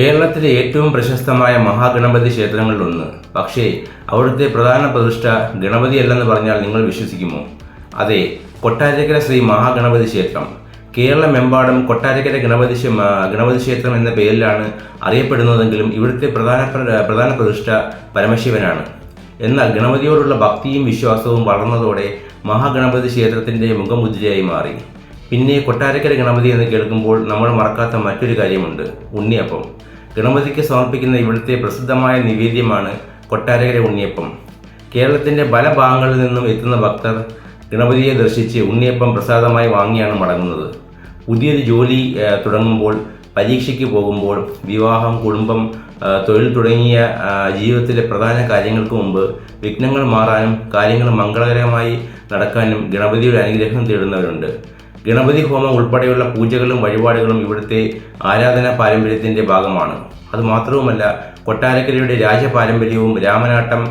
കേരളത്തിലെ ഏറ്റവും പ്രശസ്തമായ മഹാഗണപതി ക്ഷേത്രങ്ങളിലൊന്ന്. പക്ഷേ അവിടുത്തെ പ്രധാന പ്രതിഷ്ഠ ഗണപതിയല്ലെന്ന് പറഞ്ഞാൽ നിങ്ങൾ വിശ്വസിക്കുമോ? അതെ, കൊട്ടാരക്കര ശ്രീ മഹാഗണപതി ക്ഷേത്രം. കേരളമെമ്പാടും കൊട്ടാരക്കര ഗണപതി ക്ഷേത്രം എന്ന പേരിലാണ് അറിയപ്പെടുന്നതെങ്കിലും ഇവിടുത്തെ പ്രധാന പ്രതിഷ്ഠ പരമശിവനാണ്. എന്നാൽ ഗണപതിയോടുള്ള ഭക്തിയും വിശ്വാസവും വളർന്നതോടെ മഹാഗണപതി ക്ഷേത്രത്തിൻ്റെ മുഖമുദ്രയായി മാറി. പിന്നെ കൊട്ടാരക്കര ഗണപതി എന്ന് കേൾക്കുമ്പോൾ നമ്മൾ മറക്കാത്ത മറ്റൊരു കാര്യമുണ്ട്: ഉണ്ണിയപ്പം. ഗണപതിക്ക് സമർപ്പിക്കുന്ന ഇവിടുത്തെ പ്രസിദ്ധമായ നിവേദ്യമാണ് കൊട്ടാരക്കര ഉണ്ണിയപ്പം. കേരളത്തിൻ്റെ പല ഭാഗങ്ങളിൽ നിന്നും എത്തുന്ന ഭക്തർ ഗണപതിയെ ദർശിച്ച് ഉണ്ണിയപ്പം പ്രസാദമായി വാങ്ങിയാണ് മടങ്ങുന്നത്. പുതിയൊരു ജോലി തുടങ്ങുമ്പോൾ, പരീക്ഷയ്ക്ക് പോകുമ്പോൾ, വിവാഹം, കുടുംബം, തൊഴിൽ തുടങ്ങിയ ജീവിതത്തിലെ പ്രധാന കാര്യങ്ങൾക്ക് മുമ്പ് വിഘ്നങ്ങൾ മാറാനും കാര്യങ്ങൾ മംഗളകരമായി നടക്കാനും ഗണപതിയുടെ അനുഗ്രഹം തേടുന്നവരുണ്ട്. ഗണപതി ഹോമം ഉൾപ്പെടെയുള്ള പൂജകളും വഴിപാടുകളും ഇവിടുത്തെ ആരാധനാ പാരമ്പര്യത്തിൻ്റെ ഭാഗമാണ്. അതുമാത്രവുമല്ല, കൊട്ടാരക്കരയുടെ രാജപാരമ്പര്യവും രാമനാട്ടം,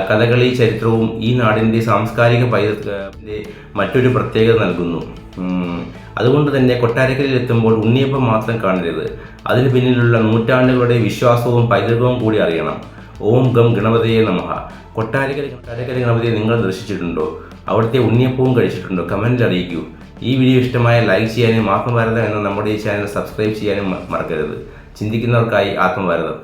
കഥകളി ചരിത്രവും ഈ നാടിൻ്റെ സാംസ്കാരിക പൈതൃകത്തിൻ്റെ മറ്റൊരു പ്രത്യേകത നൽകുന്നു. അതുകൊണ്ട് തന്നെ കൊട്ടാരക്കരയിൽ എത്തുമ്പോൾ ഉണ്ണിയപ്പം മാത്രം കാണരുത്, അതിന് പിന്നിലുള്ള നൂറ്റാണ്ടുകളുടെ വിശ്വാസവും പൈതൃകവും കൂടി അറിയണം. ഓം ഗം ഗണപതിയെ നമഃ. കൊട്ടാരക്കര ഗണപതിയെ നിങ്ങൾ ദർശിച്ചിട്ടുണ്ടോ? അവിടുത്തെ ഉണ്ണിയപ്പവും കഴിച്ചിട്ടുണ്ടോ? കമൻറ്റിൽ അറിയിക്കൂ. ഈ വീഡിയോ ഇഷ്ടമായ ലൈക്ക് ചെയ്യാനും ആത്മഭാരതം എന്ന നമ്മുടെ ഈ ചാനൽ സബ്സ്ക്രൈബ് ചെയ്യാനും മറക്കരുത്. ചിന്തിക്കുന്നവർക്കായി ആത്മഭാരതം.